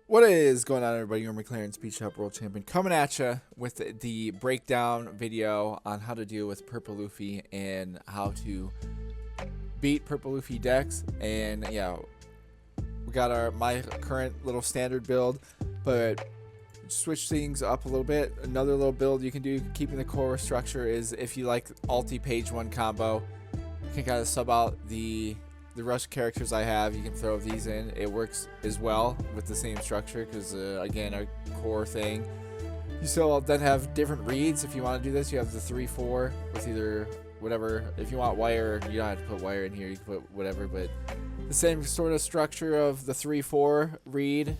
What is going on, everybody? You're McLaren Speed Shop World Champion coming at you with the breakdown video on how to deal with Purple Luffy and how to beat Purple Luffy decks. And yeah, we got my current little standard build, but switch things up a little bit. Another little build you can do, keeping the core structure, is if you like Ulti page 1 combo, you can kind of sub out the rush characters I have. You can throw these in. It works as well with the same structure because again, a core thing. You still then have different reads. If you want to do this, you have the 3-4 with either whatever. If you want wire, you don't have to put wire in here, you can put whatever, but the same sort of structure of the 3-4 read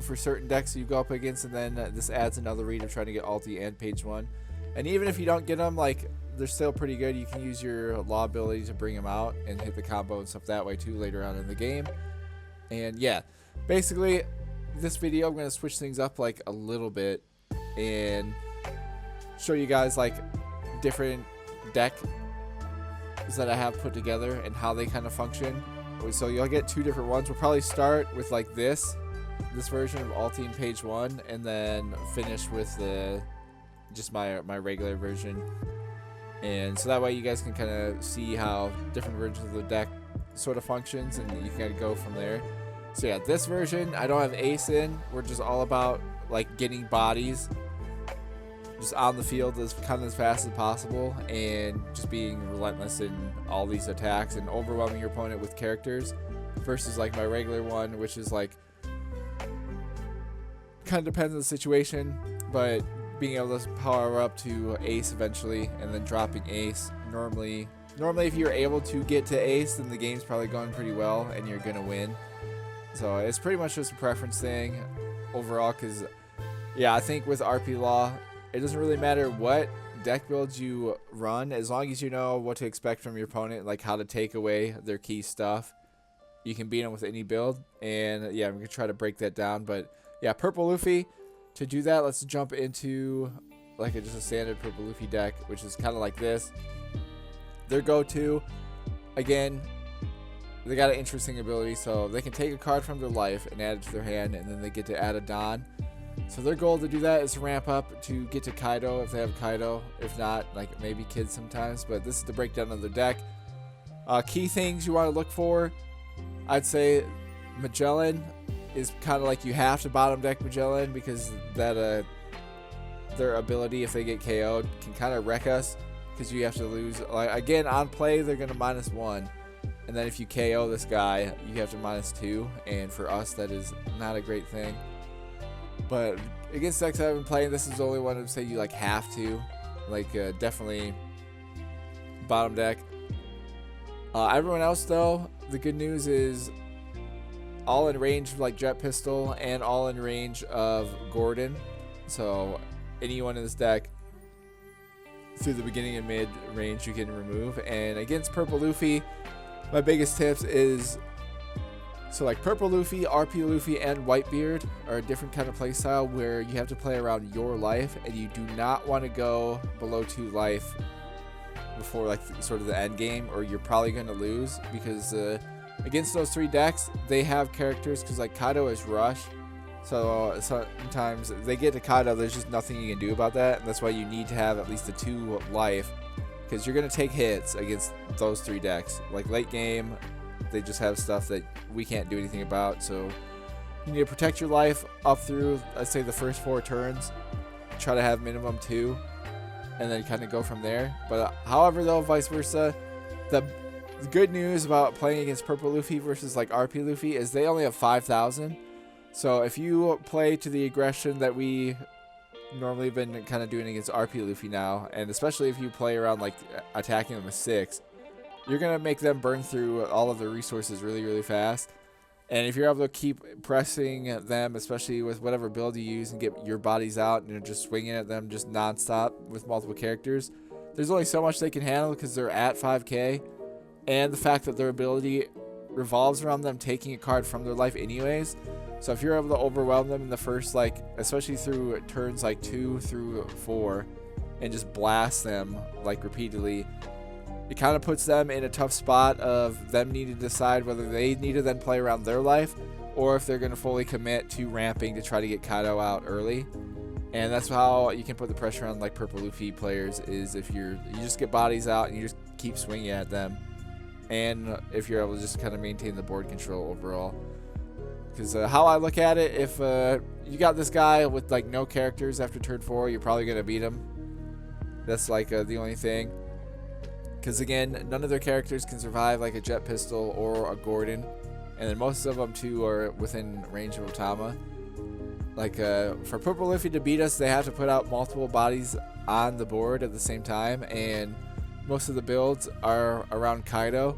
for certain decks you go up against, and then this adds another read of trying to get Ulti and page 1. And even if you don't get them, like, they're still pretty good. You can use your law ability to bring them out and hit the combo and stuff that way too later on in the game. And yeah, basically this video I'm going to switch things up like a little bit and show you guys like different decks that I have put together and how they kind of function. So you'll get two different ones. We'll probably start with like this version of Ulti in page 1 and then finish with the just my regular version. And so that way you guys can kind of see how different versions of the deck sort of functions, and you can go from there. So yeah, this version I don't have ace in. We're just all about like getting bodies just on the field as fast as possible and just being relentless in all these attacks and overwhelming your opponent with characters, versus like my regular one, which is like kind of depends on the situation, but being able to power up to ace eventually and then dropping ace. Normally if you're able to get to ace, then the game's probably going pretty well and you're gonna win. So it's pretty much just a preference thing overall, because yeah, I think with RP Law it doesn't really matter what deck builds you run, as long as you know what to expect from your opponent, like how to take away their key stuff. You can beat them with any build, and yeah, I'm gonna try to break that down. But yeah, Purple Luffy. To do that, let's jump into like just a standard Purple Luffy deck, which is kind of like this. Their go-to, again, they got an interesting ability, so they can take a card from their life and add it to their hand, and then they get to add a Don. So their goal to do that is to ramp up to get to Kaido if they have Kaido. If not, like maybe Kids sometimes. But this is the breakdown of their deck. Key things you want to look for, I'd say Magellan is kind of like you have to bottom deck Magellan, because that their ability, if they get KO'd, can kind of wreck us, because you have to lose. Like again, on play they're gonna -1, and then if you KO this guy, you have to -2, and for us that is not a great thing. But against decks I've been playing, this is the only one I would say you like have to, like definitely bottom deck. Everyone else though, the good news is all in range of like Jet Pistol and all in range of Gordon. So anyone in this deck through the beginning and mid range you can remove. And against Purple Luffy, my biggest tips is, so like Purple Luffy, RP Luffy, and Whitebeard are a different kind of play style where you have to play around your life, and you do not want to go below 2 life before like sort of the end game, or you're probably going to lose, because against those 3 decks, they have characters, because like Kaido is rush, so sometimes they get to Kaido, there's just nothing you can do about that, and that's why you need to have at least a 2 life, because you're going to take hits against those 3 decks. Like late game, they just have stuff that we can't do anything about, so you need to protect your life up through, I'd say, the first 4 turns. Try to have minimum 2, and then kind of go from there. But however though, vice versa, the good news about playing against Purple Luffy versus like RP Luffy is they only have 5,000. So if you play to the aggression that we normally have been kind of doing against RP Luffy now, and especially if you play around like attacking them with 6, you're going to make them burn through all of their resources really, really fast. And if you're able to keep pressing them, especially with whatever build you use, and get your bodies out and you're just swinging at them just nonstop with multiple characters, there's only so much they can handle, because they're at 5k. And the fact that their ability revolves around them taking a card from their life anyways. So if you're able to overwhelm them in the first, like, especially through turns like 2 through 4, and just blast them like repeatedly, it kind of puts them in a tough spot of them needing to decide whether they need to then play around their life or if they're going to fully commit to ramping to try to get Kaido out early. And that's how you can put the pressure on like purple Luffy players, is if you just get bodies out and you just keep swinging at them, and if you're able to just kind of maintain the board control overall. Because how I look at it, if you got this guy with like no characters after turn 4, you're probably going to beat him. That's like the only thing. Because again, none of their characters can survive like a jet pistol or a Gordon, and then most of them too are within range of Otama. Like for purple Luffy to beat us, they have to put out multiple bodies on the board at the same time, and most of the builds are around Kaido.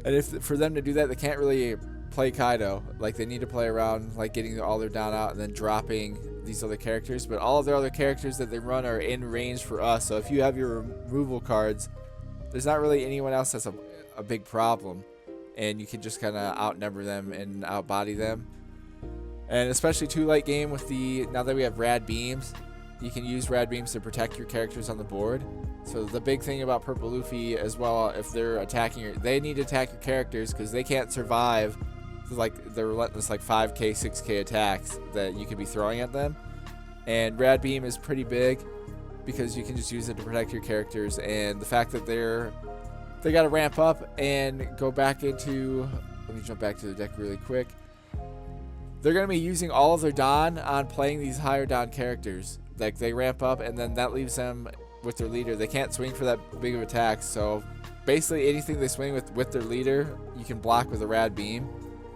And if for them to do that, they can't really play Kaido. Like they need to play around like getting all their down out and then dropping these other characters. But all of their other characters that they run are in range for us. So if you have your removal cards, there's not really anyone else that's a big problem, and you can just kind of outnumber them and outbody them. And especially too late game with now that we have rad beams, you can use rad beams to protect your characters on the board. So the big thing about purple Luffy as well, if they're attacking they need to attack your characters, because they can't survive like the relentless like 5k 6k attacks that you could be throwing at them. And rad beam is pretty big because you can just use it to protect your characters. And the fact that they got to ramp up and go back into, let me jump back to the deck really quick. They're going to be using all of their Don on playing these higher Don characters. Like they ramp up, and then that leaves them with their leader. They can't swing for that big of attacks. So basically anything they swing with their leader, you can block with a rad beam.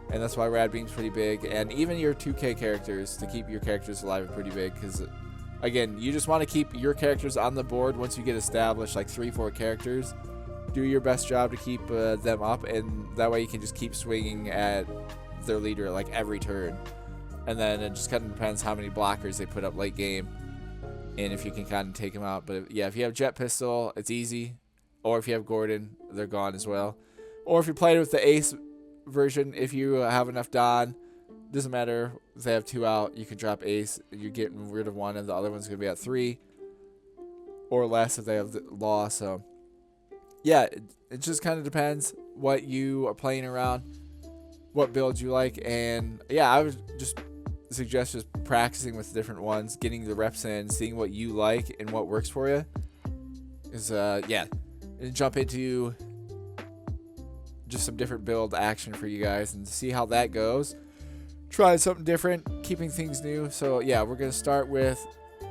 And that's why rad beam's pretty big. And even your 2k characters, to keep your characters alive, are pretty big. Because again, you just want to keep your characters on the board once you get established, like 3-4 characters. Do your best job to keep them up, and that way you can just keep swinging at their leader like every turn. And then it just kind of depends how many blockers they put up late game, and if you can kind of take them out. But yeah, if you have jet pistol, it's easy. Or if you have Gordon, they're gone as well. Or if you played with the ace version, if you have enough Don, doesn't matter if they have 2 out, you can drop ace. You're getting rid of one, and the other one's gonna be at 3 or less if they have the law. So yeah, it just kind of depends what you are playing around, what build you like. And yeah, I would just suggest just practicing with different ones, getting the reps in, seeing what you like and what works for you. Is yeah, and jump into just some different build action for you guys and see how that goes. Try something different, keeping things new. So yeah, we're gonna start with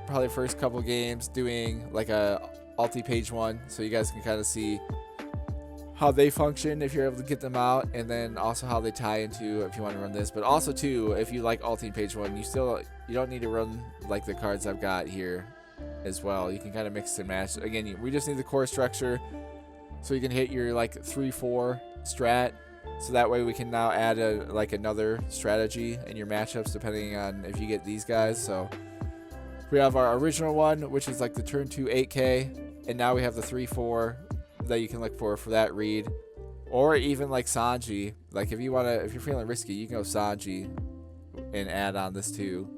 probably the first couple games doing like a Ulti page 1, so you guys can kind of see how they function if you're able to get them out, and then also how they tie into if you want to run this. But also too, if you like Ulti page 1, you don't need to run like the cards I've got here as well. You can kind of mix and match. Again, we just need the core structure so you can hit your like 3-4 strat. So that way we can now add another strategy in your matchups depending on if you get these guys. So we have our original one, which is like the turn 2 8k, and now we have the 3-4 that you can look for that read. Or even like Sanji, like if you're feeling risky, you can go Sanji and add on this too,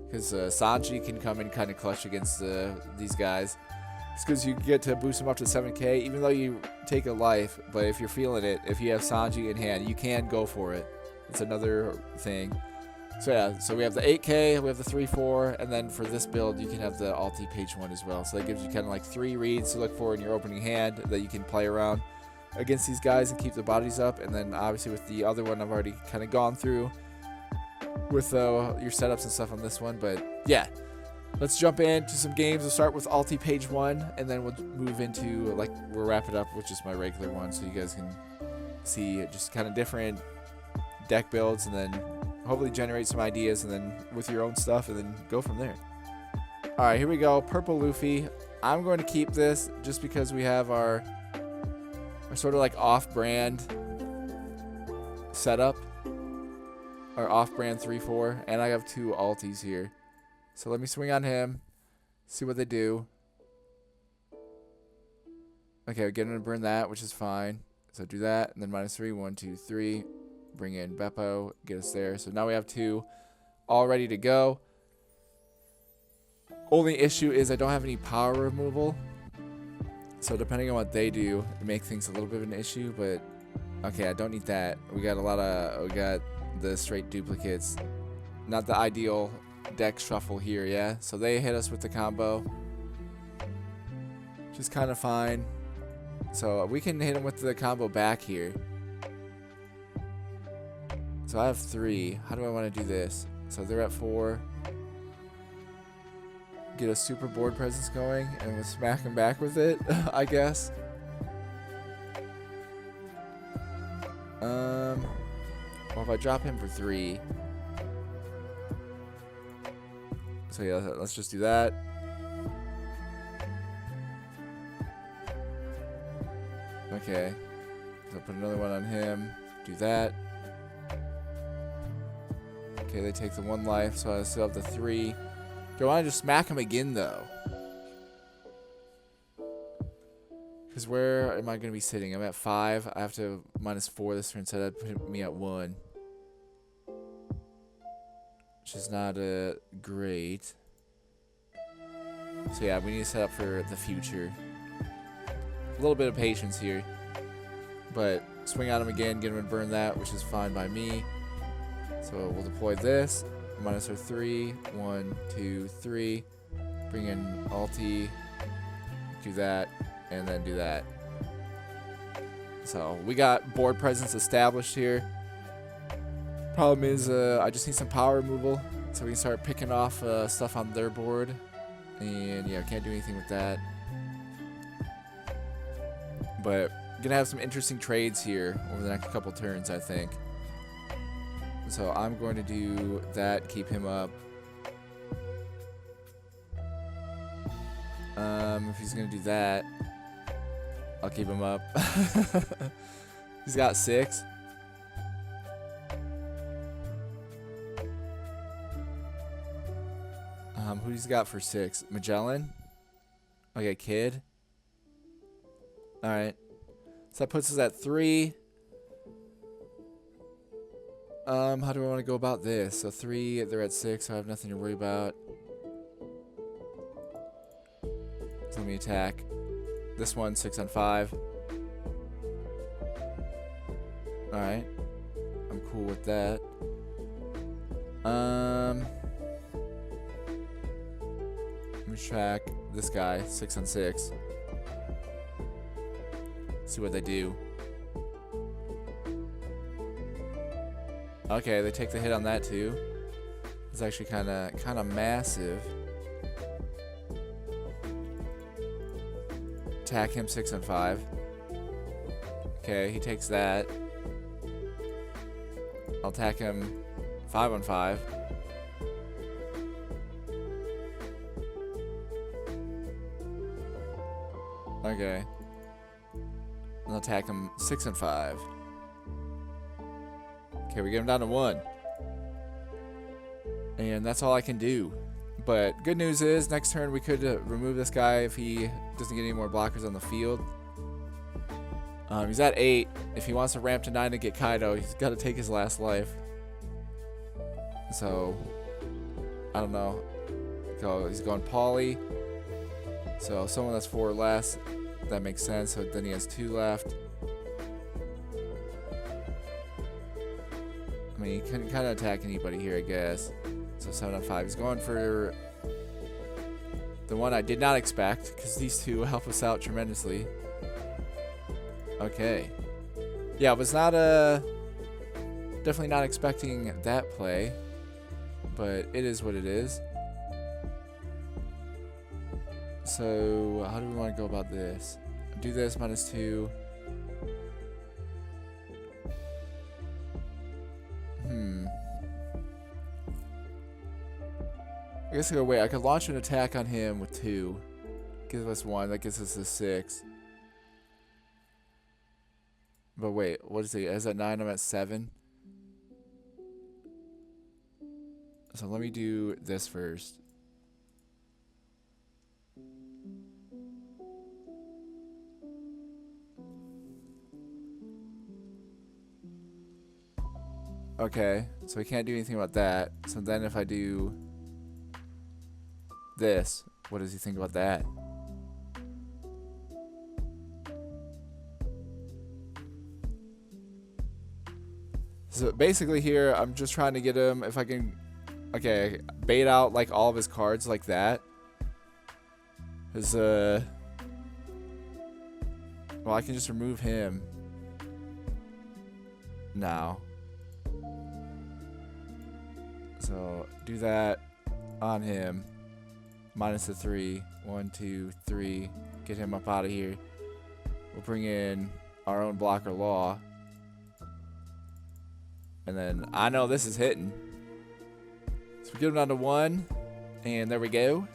because Sanji can come in kind of clutch against these guys. It's because you get to boost them up to 7k, even though you take a life. But if you're feeling it, if you have Sanji in hand, you can go for it. It's another thing. So yeah, so we have the 8k, we have the 3-4, and then for this build, you can have the Ulti page 1 as well. So that gives you kind of like 3 reads to look for in your opening hand that you can play around against these guys and keep the bodies up. And then obviously with the other one, I've already kind of gone through with your setups and stuff on this one. But yeah, let's jump into some games. We'll start with Ulti page 1, and then we'll move into we'll wrap it up with just my regular one, so you guys can see just kind of different deck builds, and then hopefully generate some ideas, and then with your own stuff, and then go from there. All right, here we go. Purple Luffy. I'm going to keep this just because we have our sort of like off-brand setup, our off-brand 3-4, and I have 2 Ultis here. So let me swing on him, see what they do. Okay, we get him to burn that, which is fine. So do that, and then -3, 1, 2, 3. Bring in Beppo, get us there. So now we have 2 all ready to go. Only issue is I don't have any power removal. So depending on what they do, it makes things a little bit of an issue. But okay, I don't need that. We got the straight duplicates. Not the ideal deck shuffle here, yeah? So they hit us with the combo, which is kind of fine. So we can hit them with the combo back here. So I have 3. How do I want to do this? So they're at 4. Get a super board presence going, and we'll smack them back with it, I guess. Well, if I drop him for 3. So yeah, let's just do that. Okay. So put another one on him. Do that. Okay, they take the 1 life, so I still have the 3. Do I want to just smack him again, though? Because where am I going to be sitting? I'm at 5. I have to -4 this turn, so that put me at 1. Which is not great. So yeah, we need to set up for the future. A little bit of patience here. But swing at him again, get him to burn that, which is fine by me. So we'll deploy this. Minus our 3. 1, 2, 3. Bring in Ulti. Do that. And then do that. So we got board presence established here. Problem is, I just need some power removal. So we can start picking off stuff on their board. And yeah, can't do anything with that. But gonna have some interesting trades here over the next couple turns, I think. So I'm going to do that, keep him up. If he's gonna do that, I'll keep him up. He's got 6. Who's got for 6? Magellan? Okay, Kid. Alright. So that puts us at 3. How do I want to go about this? So 3, they're at 6, so I have nothing to worry about. So let me attack. This one, 6 on 5. Alright. I'm cool with that. Let me track this guy, 6 on 6. See what they do. Okay, they take the hit on that too. It's actually kind of massive. Attack him 6 on 5. Okay, he takes that. I'll attack him 5 on 5. Okay. I'll attack him 6 and 5. Okay, we get him down to 1. And that's all I can do. But good news is, next turn we could remove this guy if he doesn't get any more blockers on the field. He's at 8. If he wants to ramp to 9 to get Kaido, he's got to take his last life. So, I don't know. He's going Pauly. So, someone that's 4 or less. That makes sense. So, then he has 2 left. I mean, he can kind of attack anybody here, I guess. So 7 on 5. He's going for the one I did not expect, because these two help us out tremendously. Okay. Yeah, I was not definitely not expecting that play, but it is what it is. So how do we want to go about this? Do this -2. I guess I go wait. I could launch an attack on him with 2. Gives us 1. That gives us a 6. But wait, what is he? Is that 9? I'm at 7. So let me do this first. Okay, so we can't do anything about that. So then if I do this, what does he think about that? So basically here, I'm just trying to get him, if I can, okay, bait out like all of his cards like that. His, well, I can just remove him now. So do that on him. Minus the 3. 1, 2, 3. Get him up out of here. We'll bring in our own blocker Law. And then I know this is hitting. So we get him down to 1. And there we go.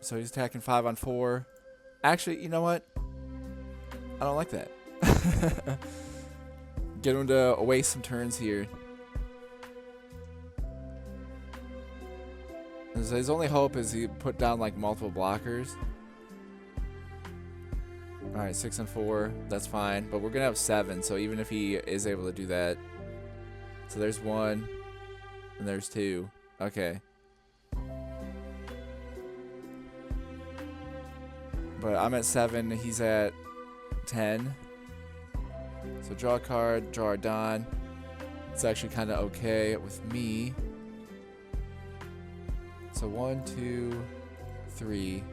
So he's attacking 5 on 4. Actually, you know what? I don't like that. Get him to waste some turns here. So his only hope is he put down like multiple blockers. Alright, 6 and 4. That's fine. But we're going to have 7. So even if he is able to do that. So there's 1. And there's 2. Okay. But I'm at 7. He's at 10. So draw a card. Draw a Don. It's actually kind of okay with me. So 1, 2, 3.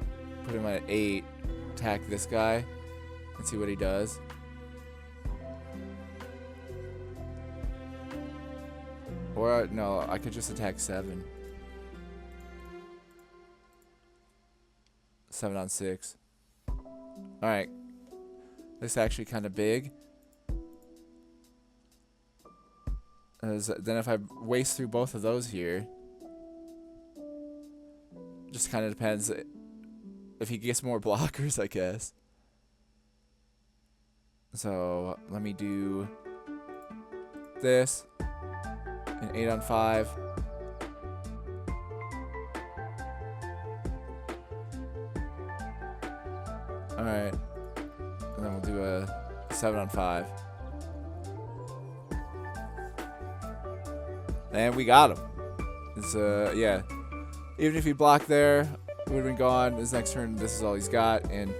Put him at 8. Attack this guy. And see what he does. Or, no, I could just attack 7. 7 on 6. Alright. This is actually kind of big. Then if I waste through both of those here, just kind of depends if he gets more blockers, I guess. So let me do this. An 8 on 5. Alright. And then we'll do a 7 on 5. And we got him. It's yeah. Even if he blocked there, would have been gone. His next turn, this is all he's got. And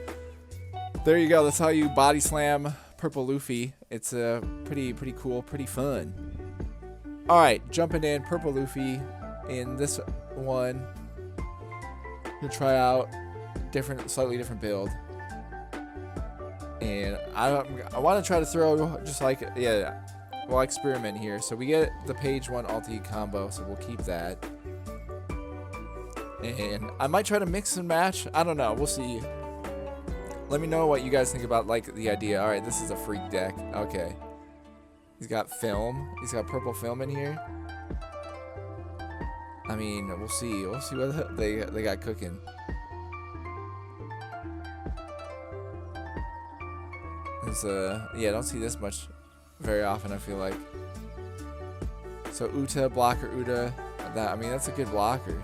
there you go. That's how you body slam Purple Luffy. It's pretty cool, pretty fun. Alright, jumping in, Purple Luffy in this one. Gonna try out slightly different build. And I want to try to throw just like, yeah, we'll experiment here. So we get the page 1 ulti combo, so we'll keep that. And I might try to mix and match. I don't know. We'll see. Let me know what you guys think about like the idea. Alright, this is a freak deck. Okay. He's got film. He's got purple film in here. I mean, we'll see. We'll see what they got cooking. Yeah, I don't see this much very often, I feel like. So Uta, blocker Uta. I mean, that's a good blocker.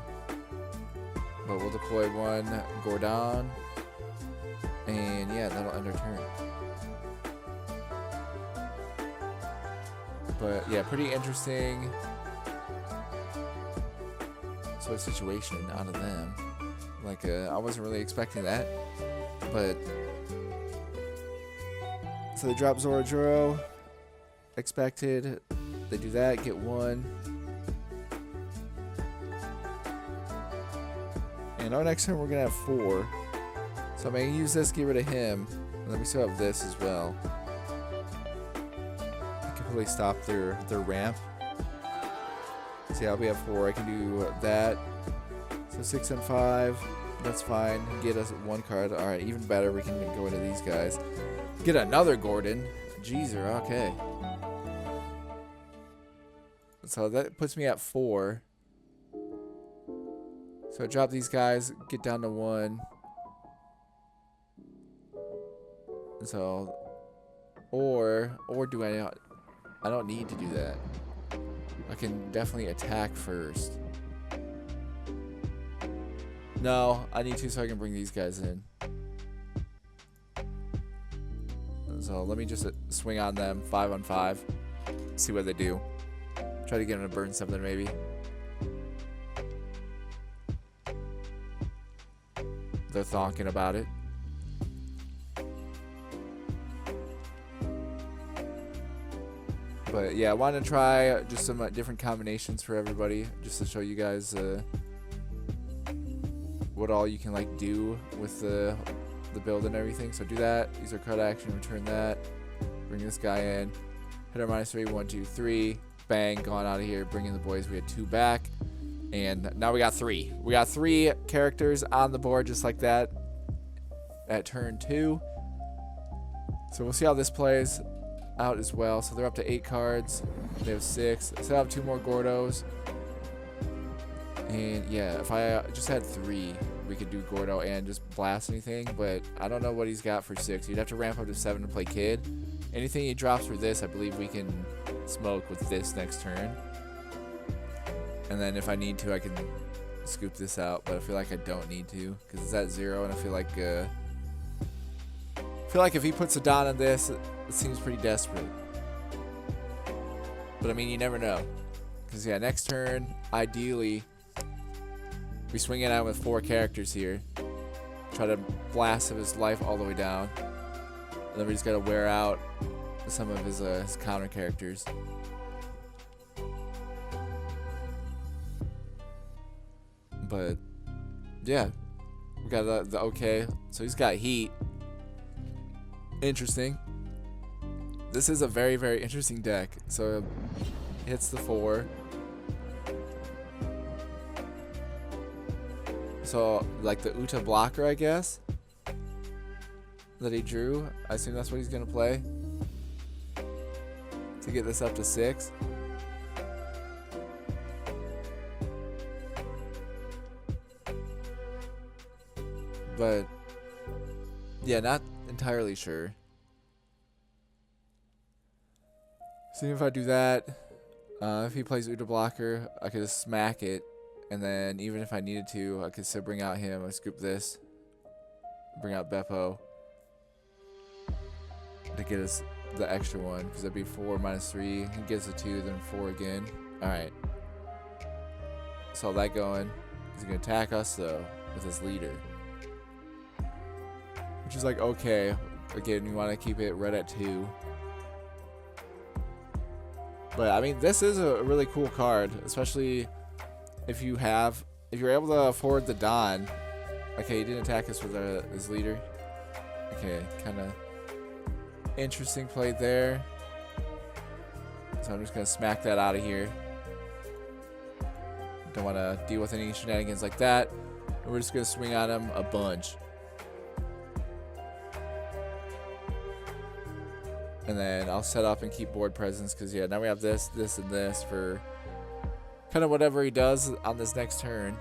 But we'll deploy 1 Gordon. And yeah, that'll end our turn. But yeah, pretty interesting sort of situation out of them. Like, I wasn't really expecting that. But so they drop Zorojuro. Expected. They do that, get 1. And our next turn we're gonna have 4. So I'm gonna use this, get rid of him. And then we still have this as well. I completely stop their ramp. See how we have 4. I can do that. So 6 and 5. That's fine. Get us 1 card. Alright, even better, we can go into these guys. Get another Gordon. Jeezer, okay. So that puts me at 4. So drop these guys, get down to 1. So, or do I don't need to do that. I can definitely attack first. No, I need to so I can bring these guys in. So let me just swing on them, 5 on 5. See what they do. Try to get them to burn something maybe. They're thonking about it. But yeah, I wanted to try just some different combinations for everybody, just to show you guys what all you can like do with the build and everything. So do that. Use our cut action. Return that. Bring this guy in. Hit our -3. 1, 2, 3. Bang. Gone out of here. Bring in the boys. We had 2 back, and now we got 3. We got 3 characters on the board just like that at turn 2. So we'll see how this plays out as well. So they're up to 8 cards. They have 6. So I have 2 more Gordos. And yeah, if I just had 3, we could do Gordo and just blast anything. But I don't know what he's got for 6. You'd have to ramp up to 7 to play Kid. Anything he drops for this, I believe we can smoke with this next turn. And then if I need to, I can scoop this out. But I feel like I don't need to because it's at 0, and I feel like if he puts a Don on this, it seems pretty desperate. But I mean, you never know. Because yeah, next turn, ideally, we swing it out with 4 characters here. Try to blast his life all the way down. And then we just gotta wear out some of his counter characters. But yeah, we got the okay. So he's got heat. Interesting. This is a very, very interesting deck. So hits the 4. So like the Uta blocker, I guess, that he drew. I assume that's what he's gonna play to get this up to 6. But yeah, not entirely sure. See if I do that. If he plays Uta blocker, I could just smack it. And then even if I needed to, I could still bring out him. I scoop this. Bring out Beppo. To get us the extra one. Because that'd be 4 -3. He gets a 2, then 4 again. Alright. Saw that going. He's going to attack us though with his leader. Which is like, okay. Again, we want to keep it red at 2. But I mean, this is a really cool card. Especially if you're able to afford the Don. Okay, he didn't attack us with his leader. Okay, kind of interesting play there. So I'm just gonna smack that out of here. Don't want to deal with any shenanigans like that. And we're just gonna swing on him a bunch. And then I'll set up and keep board presence because yeah, now we have this, this, and this for kind of whatever he does on this next turn.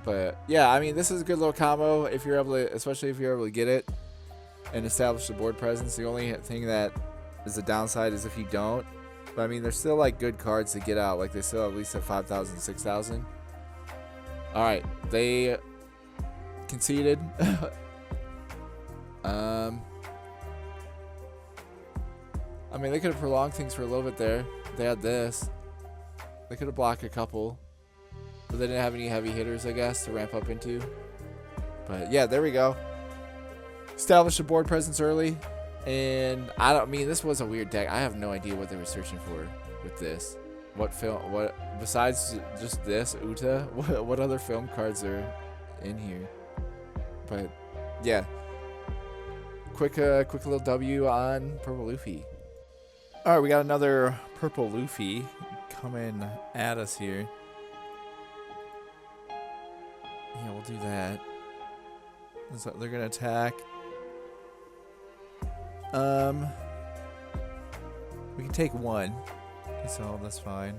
But yeah, I mean, this is a good little combo if you're able to, especially if you're able to get it and establish the board presence. The only thing that is the downside is if you don't. But I mean, there's still like good cards to get out. Like they still at least have 5,000, 6,000. All right, they conceded. I mean, they could have prolonged things for a little bit there. They had this. They could have blocked a couple. But they didn't have any heavy hitters, I guess, to ramp up into. But yeah, there we go. Established a board presence early. And this was a weird deck. I have no idea what they were searching for with this. What besides just this, Uta, what other film cards are in here? But yeah. Quick little W on Purple Luffy. All right, we got another Purple Luffy coming at us here. Yeah, we'll do that. So they're gonna attack. We can take 1, so that's fine.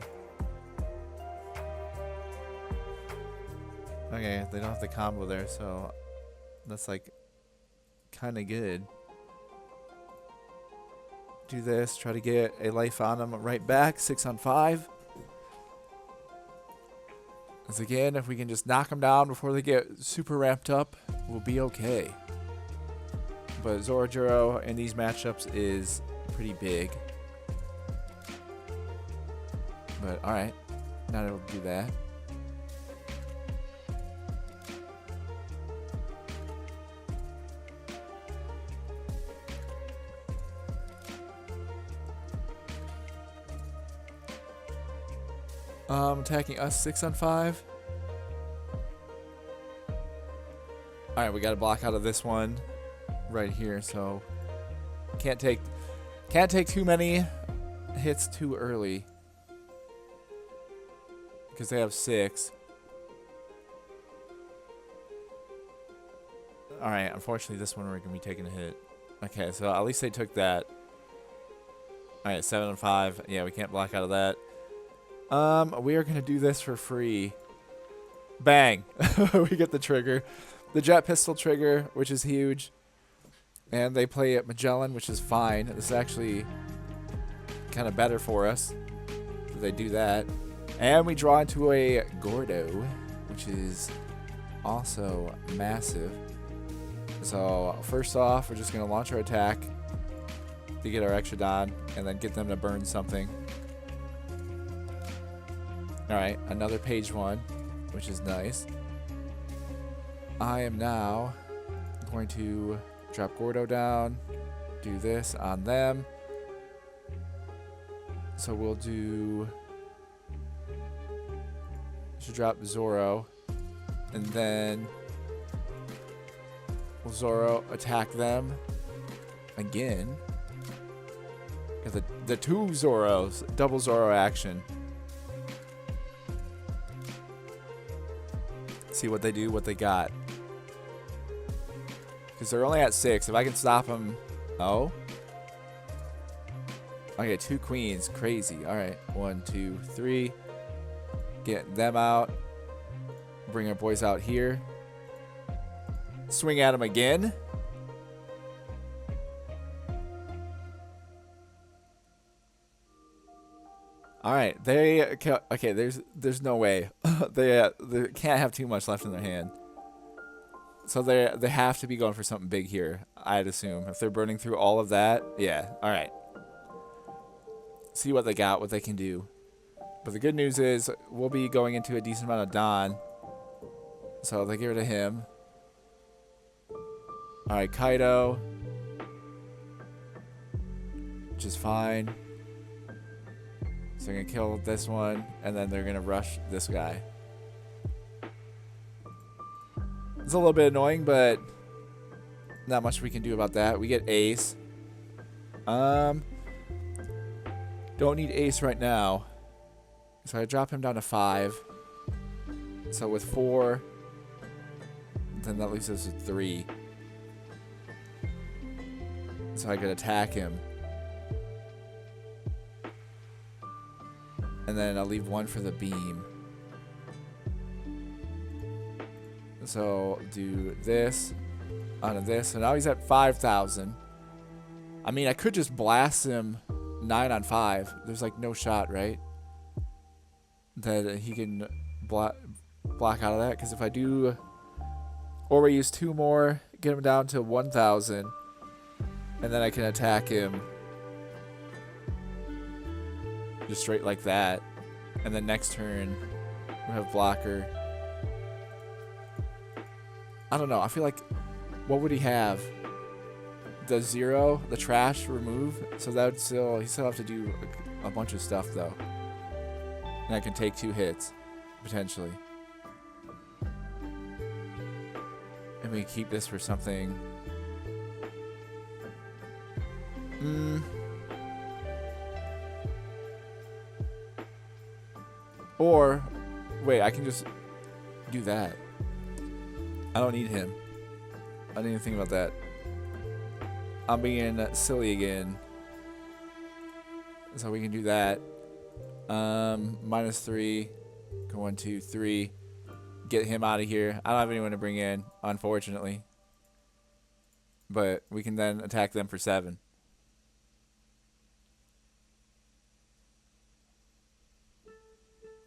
Okay, they don't have the combo there, so that's like kind of good. Do this, try to get a life on them right back. 6 on 5. As again, if we can just knock them down before they get super ramped up, we'll be okay. But Zorojuro in these matchups is pretty big. But alright, not able to do that. Attacking us 6 on 5. Alright, we gotta block out of this one right here, so can't take too many hits too early. Because they have 6. Alright, unfortunately this one we're gonna be taking a hit. Okay, so at least they took that. Alright, 7 and 5. Yeah, we can't block out of that. We are gonna do this for free. Bang! We get the trigger. The jet pistol trigger, which is huge. And they play at Magellan, which is fine. This is actually kind of better for us. So they do that. And we draw into a Gordo, which is also massive. So first off, we're just going to launch our attack to get our Extradon and then get them to burn something. Alright, another page 1, which is nice. I am now going to drop Gordo down, do this on them. So we'll do... should drop Zoro, and then will Zoro attack them again. Got the 2 Zoros, double Zoro action. See what they do, what they got. Because they're only at 6. If I can stop them... Oh. Okay, 2 queens. Crazy. Alright. 1, 2, 3. Get them out. Bring our boys out here. Swing at them again. Alright. They... Okay, there's no way. They can't have too much left in their hand. So they have to be going for something big here, I'd assume. If they're burning through all of that, yeah. All right. See what they got, what they can do. But the good news is we'll be going into a decent amount of Don. So they get rid of him. All right, Kaido. Which is fine. So they're going to kill this one, and then they're going to rush this guy. It's a little bit annoying, but not much we can do about that. We get Ace. Don't need Ace right now. So I drop him down to 5. So with 4, then that leaves us with 3. So I could attack him. And then I'll leave 1 for the beam. So do this onto this. So now he's at 5,000. I mean, I could just blast him 9 on 5. There's like no shot, right? That he can block out of that. Because if I do, or we use 2 more, get him down to 1,000, and then I can attack him just straight like that. And then next turn, we have blocker. I don't know. I feel like, what would he have? The 0, the trash remove. So that would still, he still have to do a bunch of stuff though. And I can take 2 hits, potentially. And we keep this for something. Or, wait, I can just do that. I don't need him. I didn't even think about that. I'm being silly again. So we can do that. -3. Go 1, 2, 3. Get him out of here. I don't have anyone to bring in, unfortunately. But we can then attack them for 7.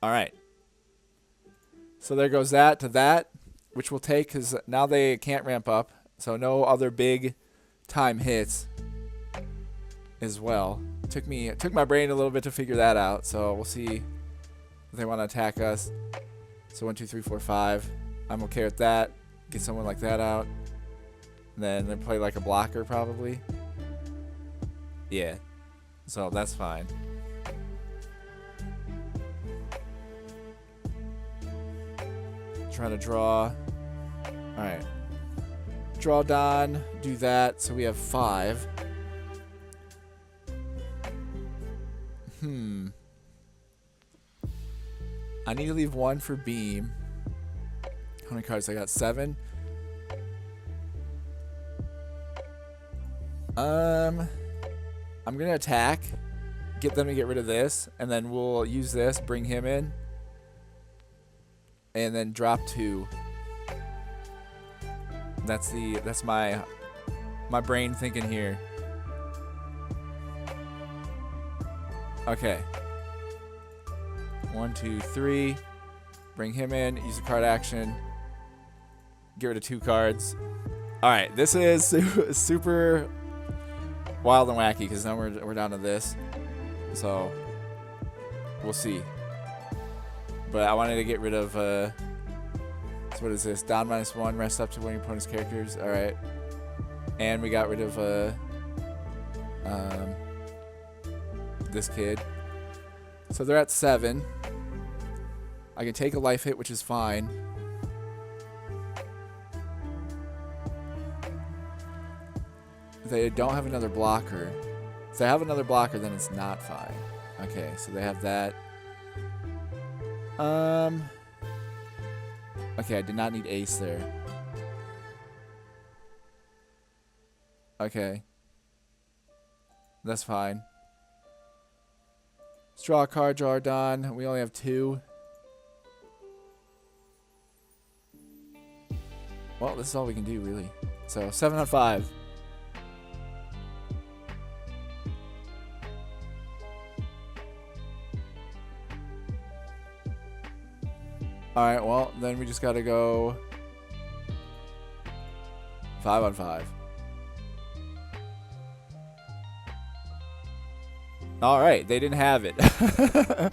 Alright. So there goes that to that. Which we'll take because now they can't ramp up. So no other big time hits as well. It took my brain a little bit to figure that out. So we'll see if they want to attack us. So 1, 2, 3, 4, 5. I'm okay with that. Get someone like that out. And then they play like a blocker probably. Yeah. So that's fine. Trying to draw. Alright. Draw Don. Do that. So we have 5. I need to leave 1 for Beam. How many cards? I got 7. I'm gonna attack. Get them to get rid of this. And then we'll use this. Bring him in. And then drop 2. That's my brain thinking here. Okay. 1, 2, 3. Bring him in. Use the card action. Get rid of 2 cards. All right, this is super wild and wacky because now we're down to this. So we'll see. But I wanted to get rid of. So what is this? Down -1. Rest up to one of your opponent's characters. All right. And we got rid of this kid. So they're at 7. I can take a life hit, which is fine. They don't have another blocker. If they have another blocker, then it's not fine. Okay, so they have that. Okay, I did not need Ace there. Okay. That's fine. Let's draw a card, draw Don. We only have 2. Well, this is all we can do, really. So, 7 on 5. Alright, well, then we just gotta go 5 on 5. Alright, they didn't have it. That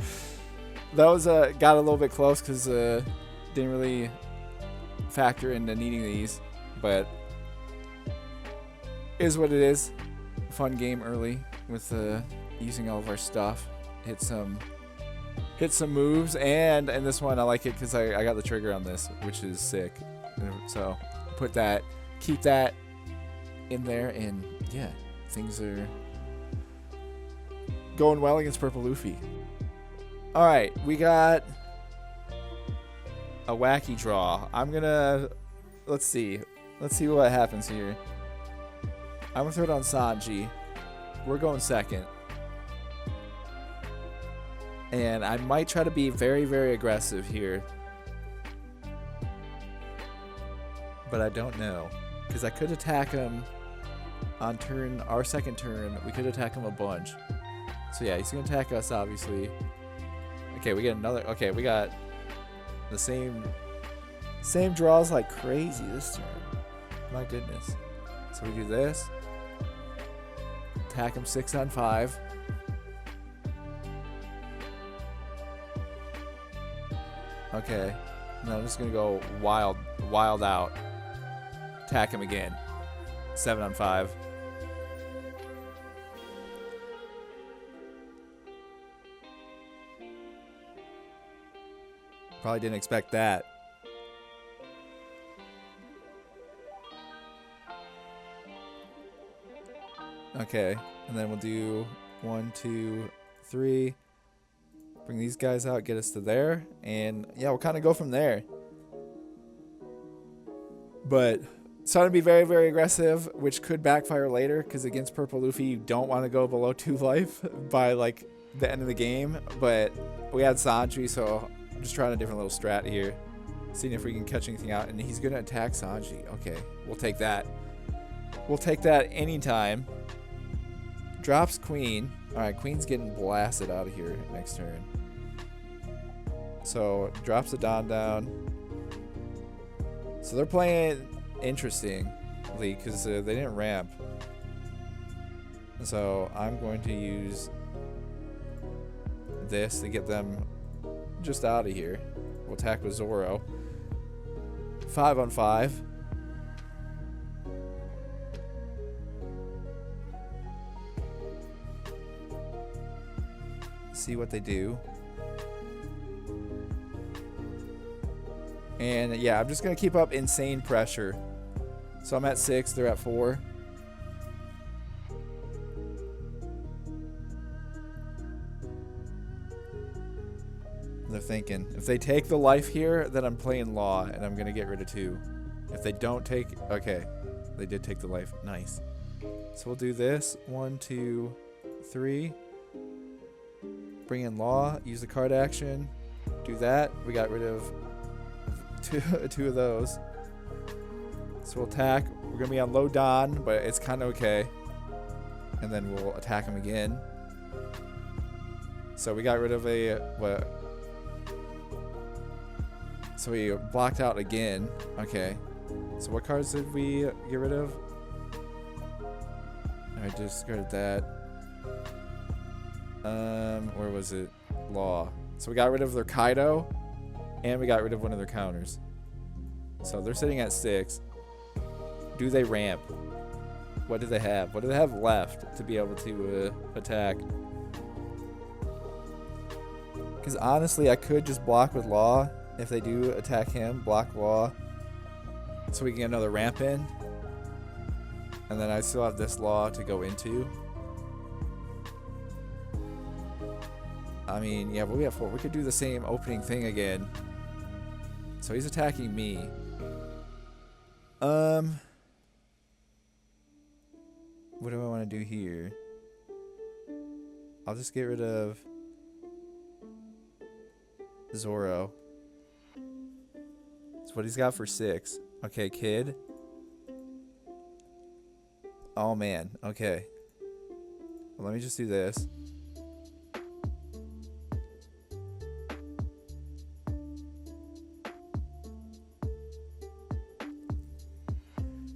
was, got a little bit close because didn't really factor into needing these, but is what it is. Fun game early with using all of our stuff. Hit some moves, and in this one I like it because I got the trigger on this, which is sick. So put that, keep that in there, and yeah, things are going well against Purple Luffy. All right, we got a wacky draw. I'm gonna let's see what happens here. I'm gonna throw it on Sanji. We're going second. And I might try to be very, very aggressive here. But I don't know. Because I could attack him on our second turn. We could attack him a bunch. So yeah, he's going to attack us, obviously. Okay, we get another. Okay, we got the same draws like crazy this turn. My goodness. So we do this. Attack him 6 on 5. Okay, now I'm just gonna go wild out. Attack him again. 7 on 5. Probably didn't expect that. Okay, and then we'll do 1, 2, 3. Bring these guys out, get us to there, and yeah, we'll kind of go from there. But it's trying to be very, very aggressive, which could backfire later, because against Purple Luffy, you don't want to go below 2 life by like the end of the game. But we had Sanji, so I'm just trying a different little strat here, seeing if we can catch anything out. And he's gonna attack Sanji. Okay, we'll take that. We'll take that anytime. Drops Queen. Alright, Queen's getting blasted out of here next turn. So, drops the Don down. So they're playing interestingly because they didn't ramp. So I'm going to use this to get them just out of here. We'll attack with Zoro. 5 on 5. See what they do. And yeah, I'm just going to keep up insane pressure. So I'm at 6, they're at 4. They're thinking, if they take the life here, then I'm playing Law, and I'm going to get rid of 2. If they don't take... Okay, they did take the life. Nice. So we'll do this. 1, 2, 3. Bring in Law. Use the card action. Do that. We got rid of two of those. So we'll attack. We're going to be on low Don, but it's kind of okay. And then we'll attack him again. So we got rid of a... What? So we blocked out again. Okay. So what cards did we get rid of? I discarded that. Where was it? Law. So we got rid of their Kaido, and we got rid of one of their counters. So they're sitting at 6. Do they ramp? What do they have? What do they have left to be able to attack? Because honestly, I could just block with Law. If they do attack him, block Law. So we can get another ramp in. And then I still have this Law to go into. I mean, yeah, but we have 4. We could do the same opening thing again. So he's attacking me. What do I want to do here? I'll just get rid of Zoro. That's what he's got for 6. Okay, Kid. Oh, man. Okay. Well, let me just do this.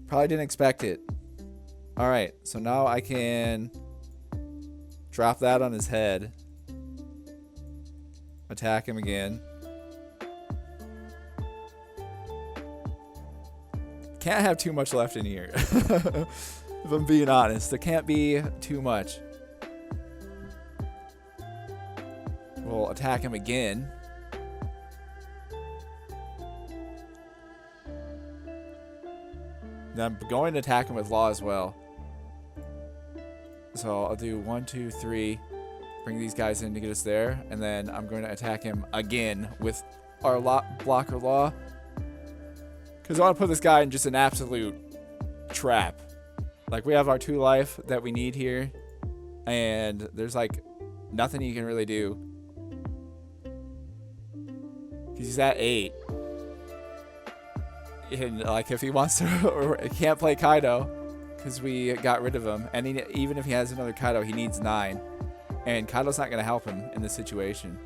Probably didn't expect it. Alright, so now I can drop that on his head. Attack him again. Can't have too much left in here. If I'm being honest, there can't be too much. We'll attack him again. Then I'm going to attack him with Law as well. So I'll do 1, 2, 3. Bring these guys in to get us there. And then I'm going to attack him again with our blocker Law. Because I want to put this guy in just an absolute trap. Like, we have our 2 life that we need here. And there's, like, nothing you can really do. Because he's at 8. And, like, if he wants to... or he can't play Kaido. Because we got rid of him. And even if he has another Kaido, he needs 9. And Kaido's not going to help him in this situation.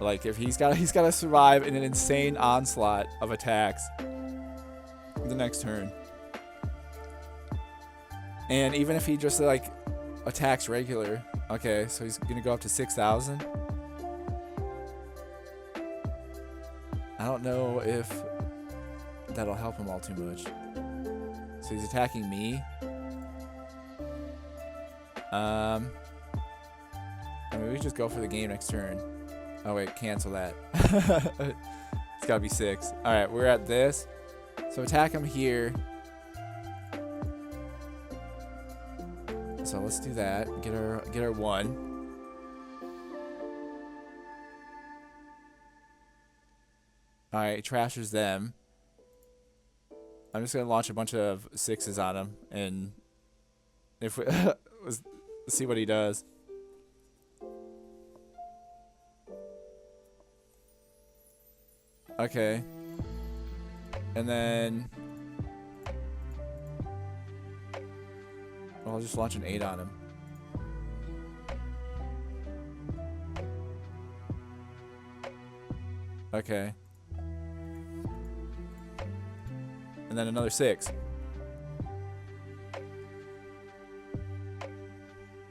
Like, if he's got to survive in an insane onslaught of attacks the next turn. And even if he just, like, attacks regular. Okay, so he's going to go up to 6,000. I don't know if that'll help him all too much. So he's attacking me. I mean, we just go for the game next turn. Oh, wait, cancel that. It's got to be 6. All right, we're at this. So attack him here. So let's do that. Get our 1. All right, trashes them. I'm just going to launch a bunch of 6s on him. And if we let's see what he does. Okay. And then... I'll just launch an 8 on him. Okay. And then another 6.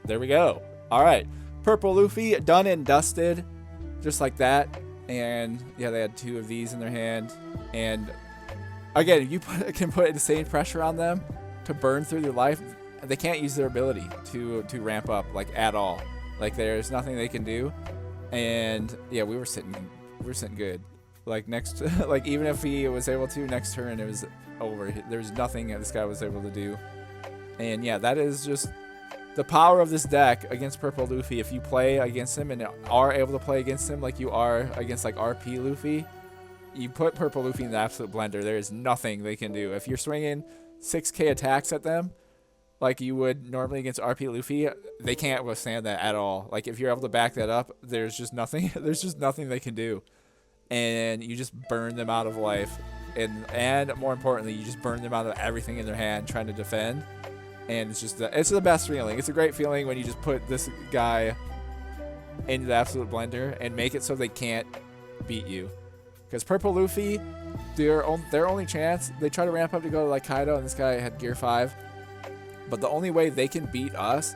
There we go. Alright. Purple Luffy, done and dusted. Just like that. And yeah, they had 2 of these in their hand. And again, you can put insane pressure on them to burn through their life. They can't use their ability to ramp up, like, at all. Like, there's nothing they can do. And yeah, we were sitting good. Like next, like even if he was able to next turn, it was over. There's nothing that this guy was able to do. And yeah, that is just the power of this deck against Purple Luffy. If you play against him and are able to play against him like you are against like RP Luffy, you put Purple Luffy in the absolute blender. There is nothing they can do. If you're swinging 6k attacks at them like you would normally against RP Luffy, they can't withstand that at all. Like if you're able to back that up, there's just nothing. There's just nothing they can do. And you just burn them out of life, and more importantly, you just burn them out of everything in their hand trying to defend. And it's just it's the best feeling. It's a great feeling when you just put this guy into the absolute blender and make it so they can't beat you. Because Purple Luffy, their only chance, they try to ramp up to go to like Kaido, and this guy had Gear 5, but the only way they can beat us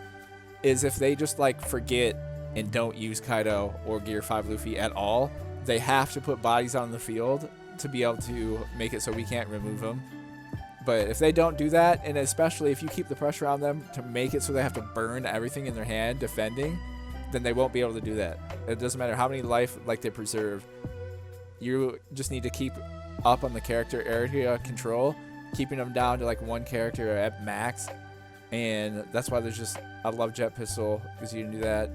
is if they just like forget and don't use Kaido or Gear 5 Luffy at all. They have to put bodies on the field to be able to make it so we can't remove them. But if they don't do that, and especially if you keep the pressure on them to make it so they have to burn everything in their hand defending, then they won't be able to do that. It doesn't matter how many life like they preserve. You just need to keep up on the character area control, keeping them down to like one character at max. And that's why I love Jet Pistol, because you can do that.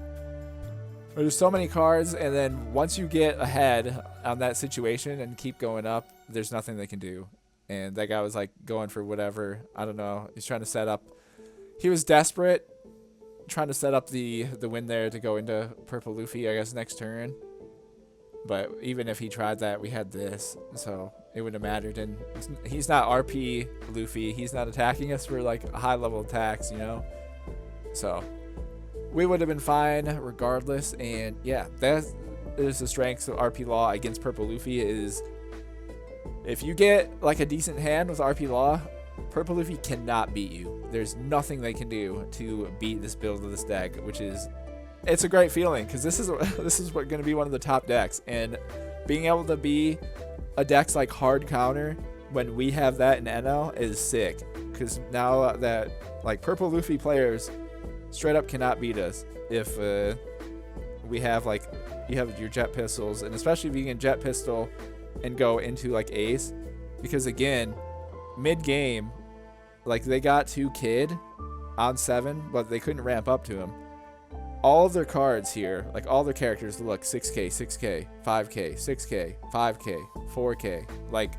There's so many cards, and then once you get ahead on that situation and keep going up, there's nothing they can do. And that guy was like going for whatever. I don't know. He's trying to set up. He was desperate, trying to set up the win there to go into Purple Luffy, I guess, next turn. But even if he tried that, we had this, so it wouldn't have mattered. And he's not RP Luffy. He's not attacking us for like high level attacks, you know. So we would have been fine regardless. And yeah, that is the strength of RP Law against Purple Luffy. Is if you get like a decent hand with RP Law, Purple Luffy cannot beat you. There's nothing they can do to beat this build of this deck, which is, it's a great feeling, because this is what going to be one of the top decks. And being able to be a deck's like hard counter when we have that in NL is sick, because now that like Purple Luffy players straight up cannot beat us if we have like, you have your Jet Pistols, and especially if you can Jet Pistol and go into like Ace, because again, mid game, like they got to Kid on 7, but they couldn't ramp up to him. All of their cards here, like all their characters, look 6k, 6k, 5k, 6k, 5k, 4k. Like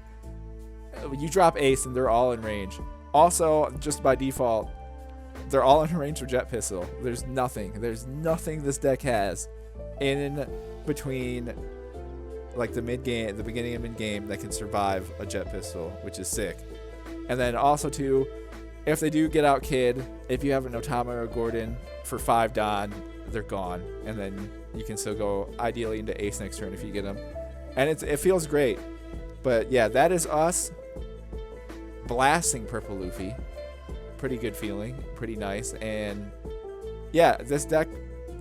you drop Ace and they're all in range. Also, just by default, they're all in range for Jet Pistol. There's nothing this deck has in between like the mid game, the beginning of mid game, that can survive a Jet Pistol, which is sick. And then also too, if they do get out Kid, if you have an Otama or a Gordon for 5 Don, they're gone, and then you can still go ideally into Ace next turn if you get them, and it feels great. But yeah, that is us blasting Purple Luffy. Pretty good feeling, pretty nice. And yeah, this deck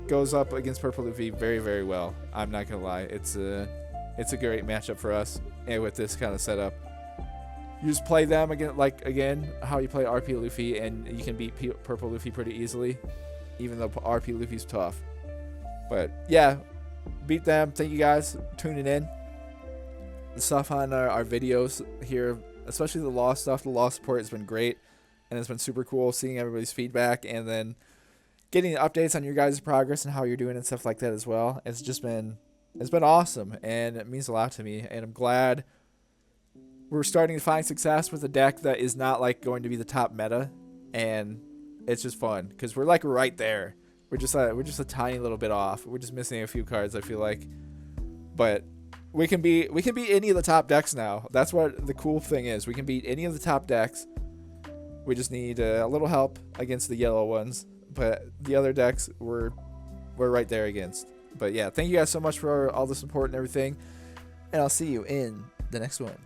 goes up against Purple Luffy very, very well. I'm not gonna lie, it's a great matchup for us, and with this kind of setup, you just play them again how you play RP Luffy, and you can beat Purple Luffy pretty easily, even though RP Luffy's tough. But yeah, beat them. Thank you guys for tuning in. The stuff on our videos here, especially the law stuff, the law support has been great, and it's been super cool seeing everybody's feedback, and then getting updates on your guys' progress and how you're doing and stuff like that as well. It's been awesome, and it means a lot to me, and I'm glad we're starting to find success with a deck that is not like going to be the top meta, and it's just fun because we're like right there. We're just a tiny little bit off. We're just missing a few cards, I feel like, but we can beat any of the top decks now. That's what the cool thing is. We can beat any of the top decks. We just need a little help against the yellow ones, but the other decks we're right there against. But yeah, thank you guys so much for all the support and everything, and I'll see you in the next one.